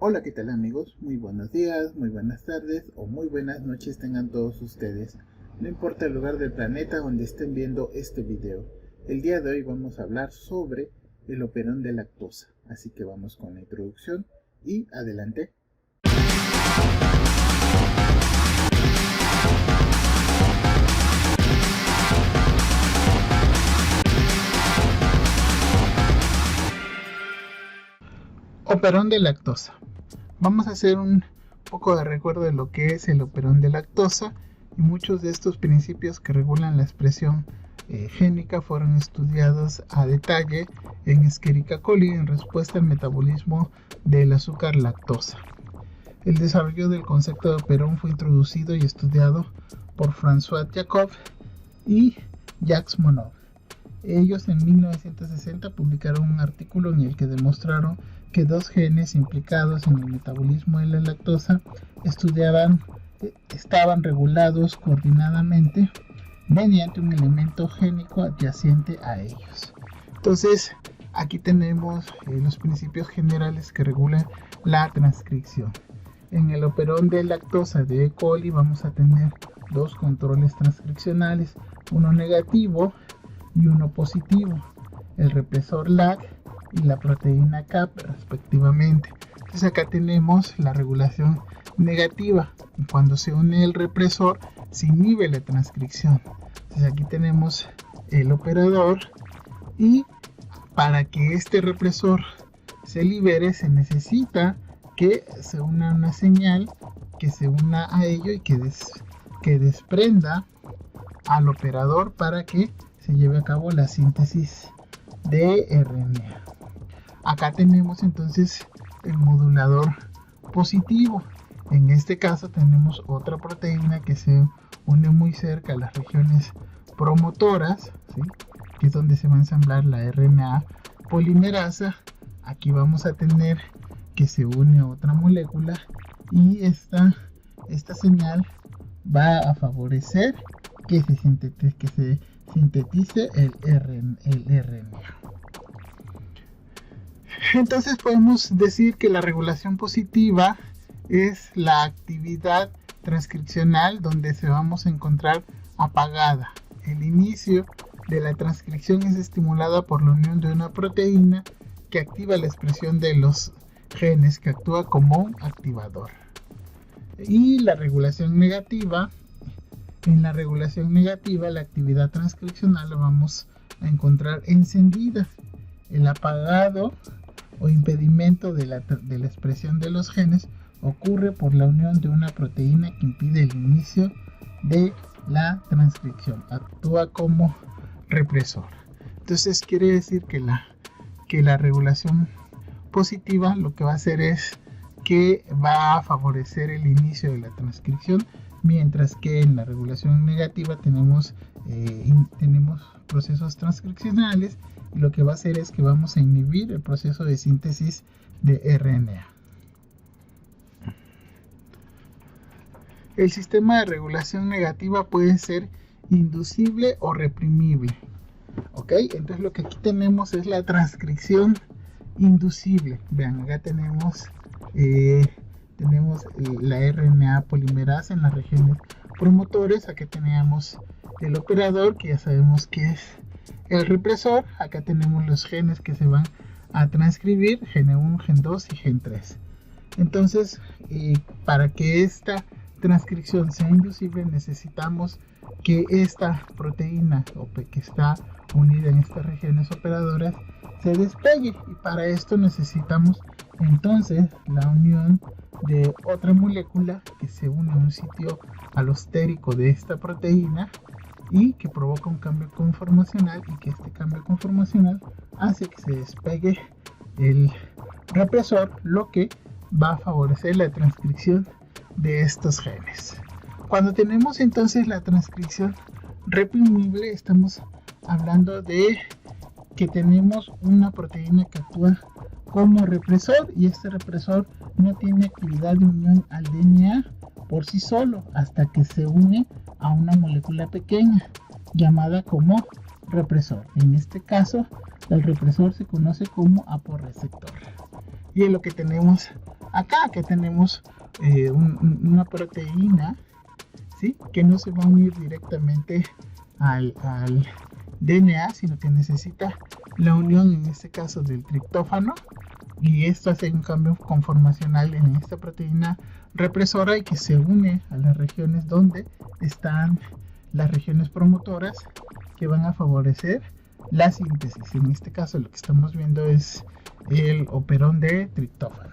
Hola, ¿qué tal amigos? Muy buenos días, muy buenas tardes o muy buenas noches tengan todos ustedes. No importa el lugar del planeta donde estén viendo este video. El día de hoy vamos a hablar sobre el operón de lactosa. Así que vamos con la introducción y adelante. Operón de lactosa. Vamos a hacer un poco de recuerdo de lo que es el operón de lactosa y muchos de estos principios que regulan la expresión génica fueron estudiados a detalle en Escherichia coli en respuesta al metabolismo del azúcar lactosa. El desarrollo del concepto de operón fue introducido y estudiado por François Jacob y Jacques Monod. Ellos en 1960 publicaron un artículo en el que demostraron que dos genes implicados en el metabolismo de la lactosa estaban regulados coordinadamente mediante un elemento génico adyacente a ellos. Entonces, aquí tenemos los principios generales que regulan la transcripción. En el operón de lactosa de E. coli vamos a tener dos controles transcripcionales, uno negativo y uno positivo, el represor LAC y la proteína CAP respectivamente. Entonces acá tenemos la regulación negativa y cuando se une el represor se inhibe la transcripción. Entonces aquí tenemos el operador y para que este represor se libere se necesita que se una una señal que se una a ello y que desprenda al operador para que se lleve a cabo la síntesis de RNA. Acá tenemos entonces el modulador positivo. En este caso tenemos otra proteína que se une muy cerca a las regiones promotoras, ¿sí? Que es donde se va a ensamblar la RNA polimerasa. Aquí vamos a tener que se une a otra molécula y esta señal va a favorecer que se sintetice el RNA. Entonces podemos decir que la regulación positiva es la actividad transcripcional donde se vamos a encontrar apagada. El inicio de la transcripción es estimulada por la unión de una proteína que activa la expresión de los genes que actúa como un activador. Y la regulación negativa, en la regulación negativa la actividad transcripcional la vamos a encontrar encendida. El apagado o impedimento de la expresión de los genes ocurre por la unión de una proteína que impide el inicio de la transcripción, actúa como represor. Entonces quiere decir que la regulación positiva lo que va a hacer es que va a favorecer el inicio de la transcripción, mientras que en la regulación negativa tenemos procesos transcripcionales y lo que va a hacer es que vamos a inhibir el proceso de síntesis de RNA. El sistema de regulación negativa puede ser inducible o reprimible. ¿Ok? Entonces lo que aquí tenemos es la transcripción inducible. Vean, acá tenemos la RNA polimerasa en las regiones promotores. Acá tenemos el operador, que ya sabemos que es el represor. Acá tenemos los genes que se van a transcribir, gen 1, gen 2 y gen 3. Entonces, para que esta transcripción sea inducible necesitamos que esta proteína que está unida en estas regiones operadoras se despegue, y para esto necesitamos entonces la unión de otra molécula que se une a un sitio alostérico de esta proteína y que provoca un cambio conformacional, y que este cambio conformacional hace que se despegue el represor, lo que va a favorecer la transcripción de estos genes. Cuando tenemos entonces la transcripción reprimible, estamos hablando de que tenemos una proteína que actúa como represor, y este represor no tiene actividad de unión al DNA por sí solo hasta que se une a una molécula pequeña llamada como represor. En este caso el represor se conoce como aporreceptor. Y es lo que tenemos acá que tenemos una proteína, ¿sí? Que no se va a unir directamente al DNA, sino que necesita la unión, en este caso, del triptófano, y esto hace un cambio conformacional en esta proteína represora y que se une a las regiones donde están las regiones promotoras que van a favorecer la síntesis. En este caso lo que estamos viendo es el operón de triptófano.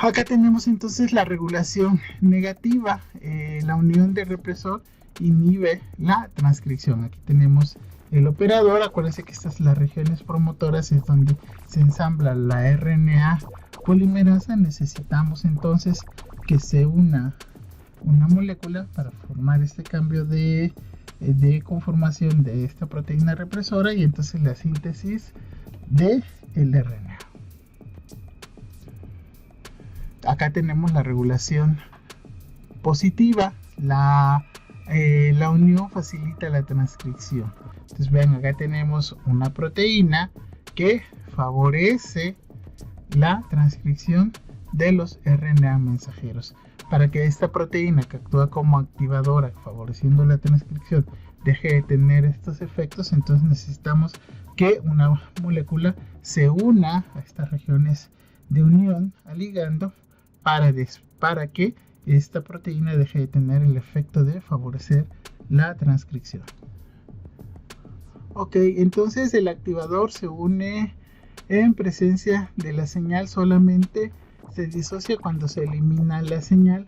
Acá tenemos entonces la regulación negativa. La unión del represor inhibe la transcripción. Aquí tenemos el operador. Acuérdense que estas las regiones promotoras es donde se ensambla la RNA polimerasa. Necesitamos entonces que se una una molécula para formar este cambio de conformación de esta proteína represora y entonces la síntesis del RNA. Acá tenemos la regulación positiva. La unión facilita la transcripción. Entonces vean, acá tenemos una proteína que favorece la transcripción de los RNA mensajeros. Para que esta proteína, que actúa como activadora favoreciendo la transcripción, deje de tener estos efectos, entonces necesitamos que una molécula se una a estas regiones de unión al ligando para que esta proteína deje de tener el efecto de favorecer la transcripción. Ok, entonces el activador se une en presencia de la señal, solamente se disocia cuando se elimina la señal.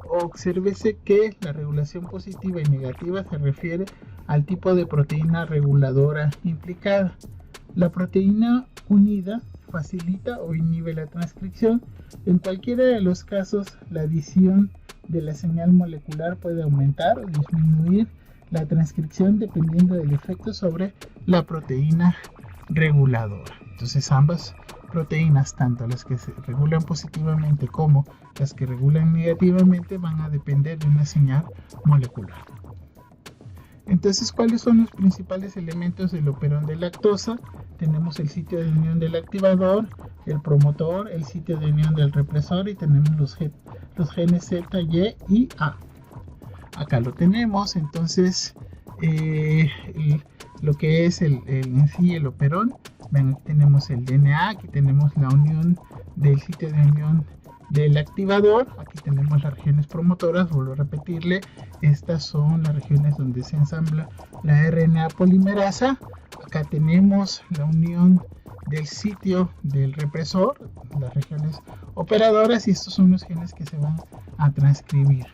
Obsérvese que la regulación positiva y negativa se refiere al tipo de proteína reguladora implicada. La proteína unida facilita o inhibe la transcripción. En cualquiera de los casos, la adición de la señal molecular puede aumentar o disminuir la transcripción dependiendo del efecto sobre la proteína reguladora. Entonces ambas proteínas, tanto las que se regulan positivamente como las que regulan negativamente, van a depender de una señal molecular. Entonces, ¿cuáles son los principales elementos del operón de lactosa? Tenemos el sitio de unión del activador, el promotor, el sitio de unión del represor y tenemos los genes Z, Y y A. Acá lo tenemos. Entonces lo que es en sí el operón. Ven, aquí tenemos el DNA, aquí tenemos la unión del sitio de unión del activador, aquí tenemos las regiones promotoras. Vuelvo a repetirle, estas son las regiones donde se ensambla la RNA polimerasa. Acá tenemos la unión del sitio del represor, las regiones operadoras, y estos son los genes que se van a transcribir.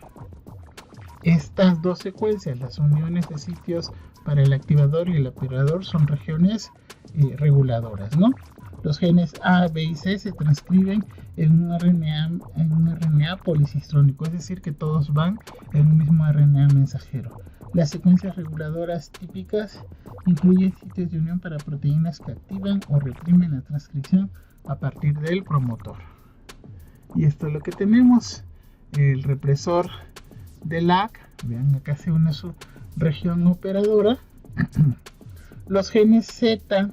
Estas dos secuencias, las uniones de sitios para el activador y el operador, son regiones reguladoras, ¿no? Los genes A, B y C se transcriben en un RNA policistrónico, es decir, que todos van en un mismo RNA mensajero. Las secuencias reguladoras típicas incluyen sitios de unión para proteínas que activan o reprimen la transcripción a partir del promotor. Y esto es lo que tenemos. El represor de LAC, vean, acá se une su región operadora. Los genes Z,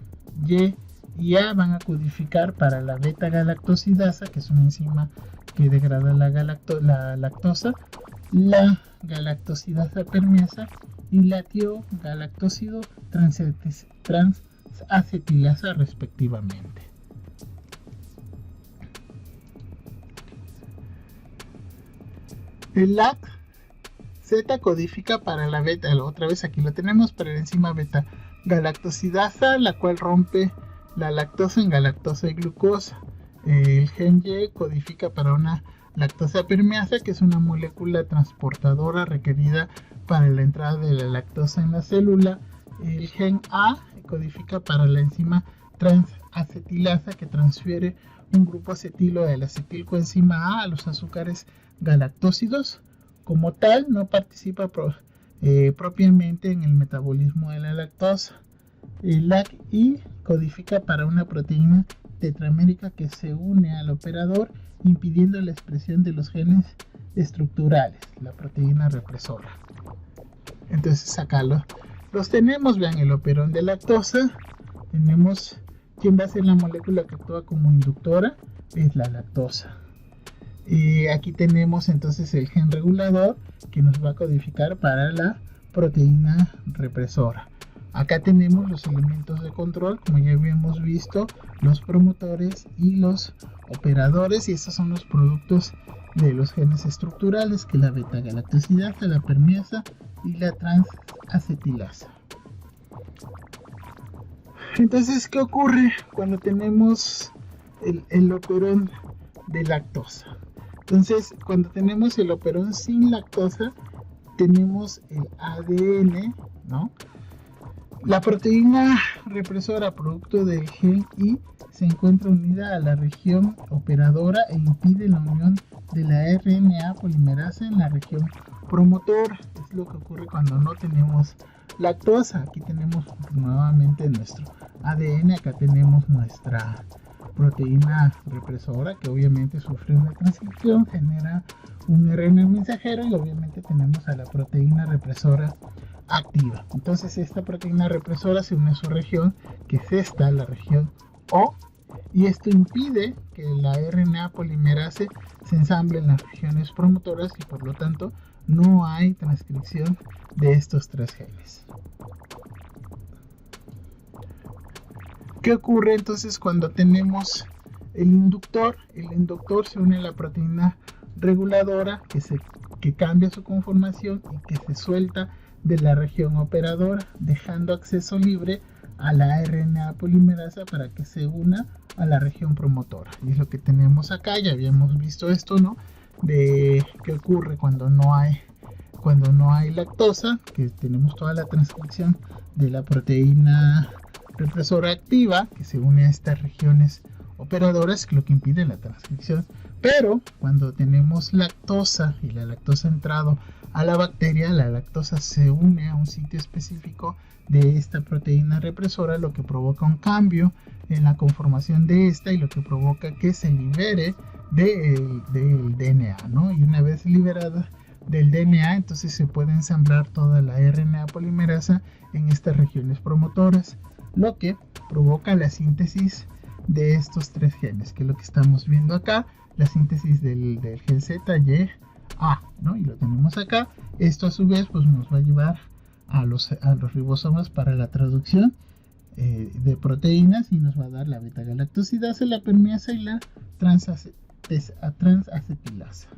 Y y A van a codificar para la beta-galactosidasa, que es una enzima que degrada la lactosa, la galactosidasa permeasa y la tiogalactósido transacetilasa respectivamente. El LAC Z codifica para la beta, otra vez aquí lo tenemos, para la enzima beta-galactosidasa, la cual rompe la lactosa en galactosa y glucosa. El gen Y codifica para una lactosa permeasa, que es una molécula transportadora requerida para la entrada de la lactosa en la célula. El gen A codifica para la enzima transacetilasa, que transfiere un grupo acetilo de la acetilcoenzima A a los azúcares galactósidos. Como tal, no participa propiamente en el metabolismo de la lactosa. El LAC-I codifica para una proteína tetramérica que se une al operador, impidiendo la expresión de los genes estructurales, la proteína represora. Entonces acá los tenemos. Vean, el operón de lactosa, tenemos ¿quién va a ser la molécula que actúa como inductora? Es la lactosa. Aquí tenemos entonces el gen regulador que nos va a codificar para la proteína represora. Acá tenemos los elementos de control, como ya habíamos visto, los promotores y los operadores, y estos son los productos de los genes estructurales, que es la beta-galactosidasa, la permeasa y la transacetilasa. Entonces, ¿qué ocurre cuando tenemos el operón de lactosa? Entonces, cuando tenemos el operón sin lactosa, tenemos el ADN, ¿no? La proteína represora producto del gen I se encuentra unida a la región operadora e impide la unión de la RNA polimerasa en la región promotora. Es lo que ocurre cuando no tenemos lactosa. Aquí tenemos nuevamente nuestro ADN, acá tenemos nuestra proteína represora que obviamente sufre una transcripción, genera un RNA mensajero y obviamente tenemos a la proteína represora activa. Entonces esta proteína represora se une a su región, que es esta, la región O, y esto impide que la RNA polimerase se ensamble en las regiones promotoras y por lo tanto no hay transcripción de estos tres genes. ¿Qué ocurre entonces cuando tenemos el inductor? El inductor se une a la proteína reguladora que cambia su conformación y que se suelta de la región operadora, dejando acceso libre a la RNA polimerasa para que se una a la región promotora. Y es lo que tenemos acá, ya habíamos visto esto, ¿no? De qué ocurre cuando no hay lactosa, que tenemos toda la transcripción de la proteína represora activa que se une a estas regiones operadoras, que es lo que impide la transcripción. Pero cuando tenemos lactosa y la lactosa ha entrado a la bacteria, la lactosa se une a un sitio específico de esta proteína represora, lo que provoca un cambio en la conformación de esta y lo que provoca que se libere del DNA, ¿no? Y una vez liberada del DNA, entonces se puede ensamblar toda la RNA polimerasa en estas regiones promotoras, lo que provoca la síntesis de estos tres genes, que es lo que estamos viendo acá, la síntesis del gen ZY-A, ¿no? Y lo tenemos acá. Esto a su vez pues nos va a llevar a los ribosomas para la traducción de proteínas y nos va a dar la beta-galactosidasa, la permeasa y la transacetilasa.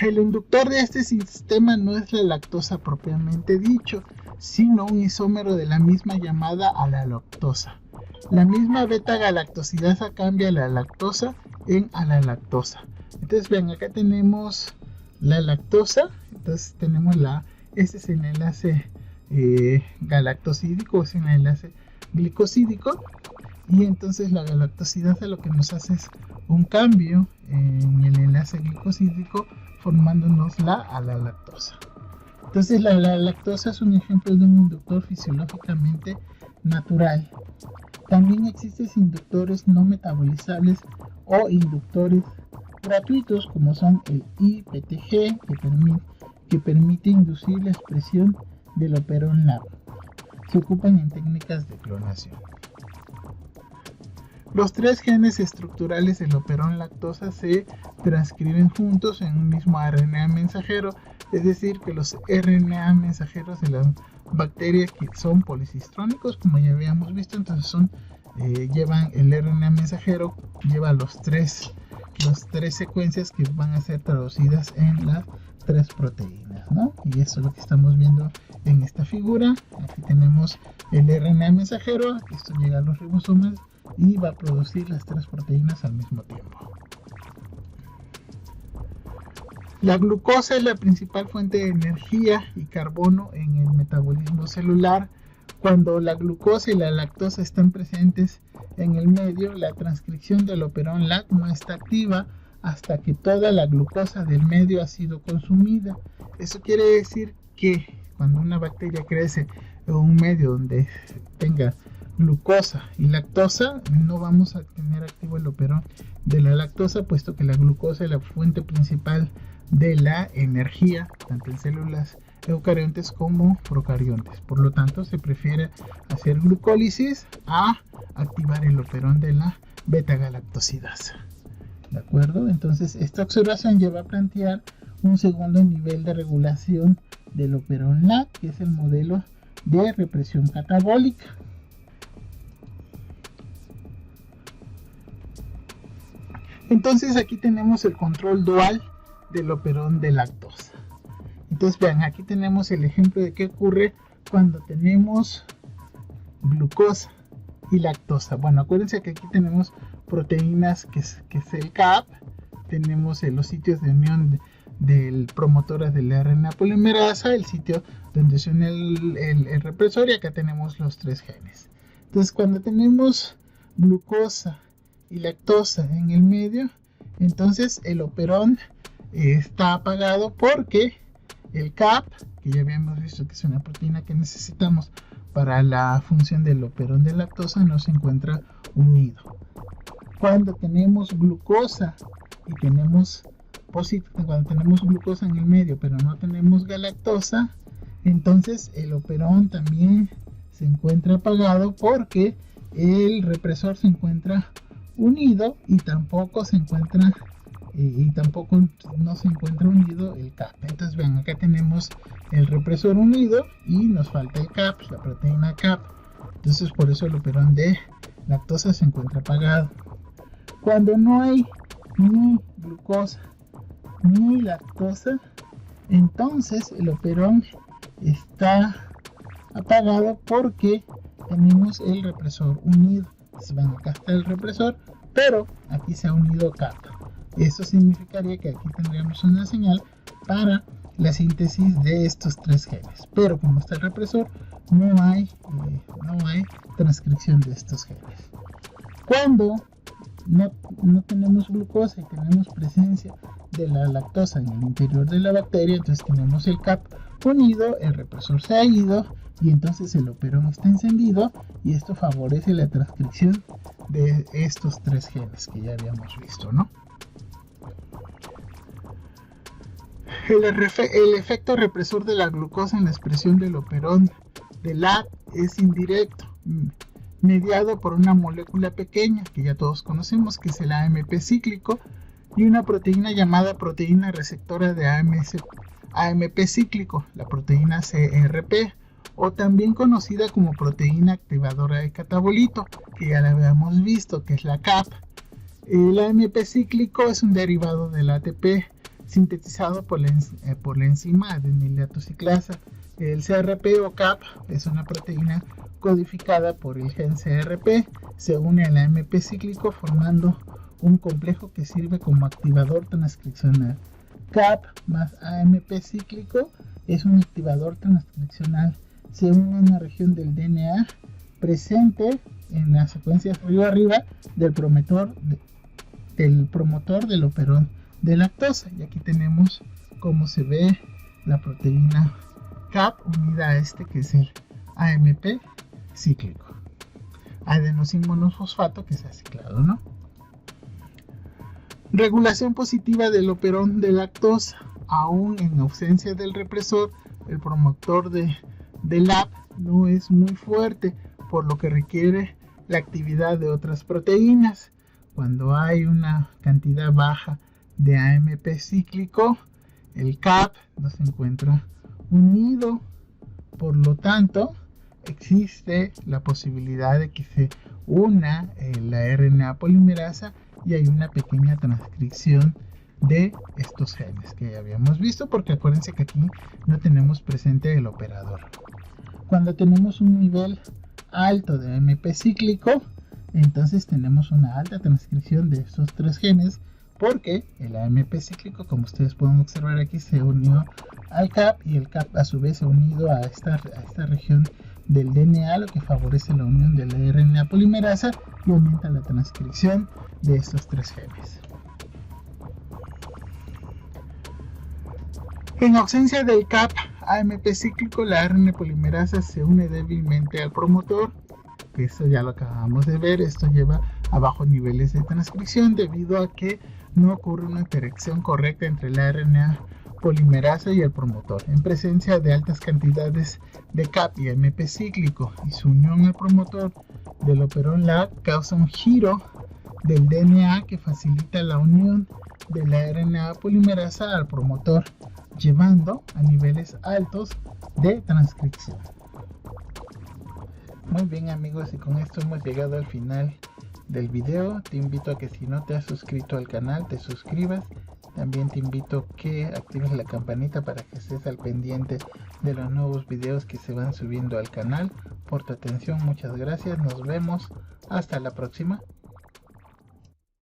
El inductor de este sistema no es la lactosa propiamente dicho, sino un isómero de la misma llamada alalactosa. La misma beta-galactosidasa cambia la lactosa en alalactosa. Entonces vean, acá tenemos la lactosa, entonces tenemos este es el enlace galactosídico, es el enlace glicosídico, y entonces la galactosidasa lo que nos hace es un cambio en el enlace glicosídico, formándonos la alalactosa. Entonces la lactosa es un ejemplo de un inductor fisiológicamente natural. También existen inductores no metabolizables o inductores gratuitos, como son el IPTG, que permite inducir la expresión del operón LAP. Se ocupan en técnicas de clonación. Los tres genes estructurales del operón lactosa se transcriben juntos en un mismo RNA mensajero, es decir, que los RNA mensajeros de las bacterias que son policistrónicos, como ya habíamos visto, entonces llevan el RNA mensajero, lleva las tres secuencias que van a ser traducidas en las tres proteínas, ¿no? Y eso es lo que estamos viendo en esta figura. Aquí tenemos el RNA mensajero, esto llega a los ribosomas y va a producir las tres proteínas al mismo tiempo. La glucosa es la principal fuente de energía y carbono en el metabolismo celular. Cuando la glucosa y la lactosa están presentes en el medio, la transcripción del operón LAC no está activa hasta que toda la glucosa del medio ha sido consumida. Eso quiere decir que cuando una bacteria crece en un medio donde tenga glucosa y lactosa, no vamos a tener activo el operón de la lactosa, puesto que la glucosa es la fuente principal de la energía, tanto en células eucariontes como procariontes. Por lo tanto, se prefiere hacer glucólisis a activar el operón de la beta-galactosidasa. ¿De acuerdo? Entonces, esta observación lleva a plantear un segundo nivel de regulación del operón LAC, que es el modelo de represión catabólica. Entonces, aquí tenemos el control dual del operón de lactosa. Entonces, vean, aquí tenemos el ejemplo de qué ocurre cuando tenemos glucosa y lactosa. Bueno, acuérdense que aquí tenemos proteínas que es el CAP, tenemos los sitios de unión del promotor de la RNA polimerasa, el sitio donde se une el represor, y acá tenemos los 3 genes. Entonces, cuando tenemos glucosa y lactosa en el medio, entonces el operón está apagado porque el CAP, que ya habíamos visto que es una proteína que necesitamos para la función del operón de lactosa, no se encuentra unido. Cuando tenemos glucosa y cuando tenemos glucosa en el medio pero no tenemos galactosa, entonces el operón también se encuentra apagado porque el represor se encuentra unido y tampoco no se encuentra unido el CAP. Entonces vean, acá tenemos el represor unido y nos falta el CAP, la proteína CAP. Entonces por eso el operón de lactosa se encuentra apagado. Cuando no hay ni glucosa ni lactosa, entonces el operón está apagado porque tenemos el represor unido. Entonces, ven, acá está el represor, pero aquí se ha unido CAP. Eso significaría que aquí tendríamos una señal para la síntesis de estos 3 genes. Pero como está el represor, no hay transcripción de estos genes. Cuando no tenemos glucosa y tenemos presencia de la lactosa en el interior de la bacteria, entonces tenemos el CAP unido, el represor se ha ido y entonces el operón está encendido, y esto favorece la transcripción de estos 3 genes que ya habíamos visto, ¿no? El efecto represor de la glucosa en la expresión del operón de LAC es indirecto, mediado por una molécula pequeña que ya todos conocemos, que es el AMP cíclico, y una proteína llamada proteína receptora de AMP cíclico, la proteína CRP, o también conocida como proteína activadora de catabolito, que ya la habíamos visto, que es la CAP. El AMP cíclico es un derivado del ATP sintetizado por la enzima adenilatoxiclasa. El CRP o CAP es una proteína codificada por el gen CRP, se une al AMP cíclico formando un complejo que sirve como activador transcripcional. CAP más AMP cíclico es un activador transcripcional. Se une a una región del DNA presente en la secuencia arriba del promotor del operón de lactosa. Y aquí tenemos cómo se ve la proteína CAP unida a que es el AMP cíclico. Adenosín monofosfato que se ha ciclado, ¿no? Regulación positiva del operón de lactosa. Aún en ausencia del represor, el promotor de LAP no es muy fuerte, por lo que requiere la actividad de otras proteínas. Cuando hay una cantidad baja de AMP cíclico, el CAP no se encuentra unido, por lo tanto existe la posibilidad de que se una la RNA polimerasa y hay una pequeña transcripción de estos genes que ya habíamos visto, porque acuérdense que aquí no tenemos presente el operador. Cuando tenemos un nivel alto de AMP cíclico, entonces tenemos una alta transcripción de estos 3 genes, porque el AMP cíclico, como ustedes pueden observar aquí, se unió al CAP y el CAP a su vez se ha unido a esta región del DNA, lo que favorece la unión de la RNA polimerasa y aumenta la transcripción de estos 3 genes. En ausencia del CAP AMP cíclico, la RNA polimerasa se une débilmente al promotor, que eso ya lo acabamos de ver. Esto lleva a bajos niveles de transcripción debido a que no ocurre una interacción correcta entre la RNA polimerasa y el promotor, en presencia de altas cantidades de CAP y AMP cíclico, y su unión al promotor del operón LAC causa un giro del DNA que facilita la unión de la RNA polimerasa al promotor, llevando a niveles altos de transcripción. Muy bien amigos, y con esto hemos llegado al final del video. Te invito a que si no te has suscrito al canal, te suscribas. También te invito a que actives la campanita para que estés al pendiente de los nuevos videos que se van subiendo al canal. Por tu atención, muchas gracias. Nos vemos. Hasta la próxima.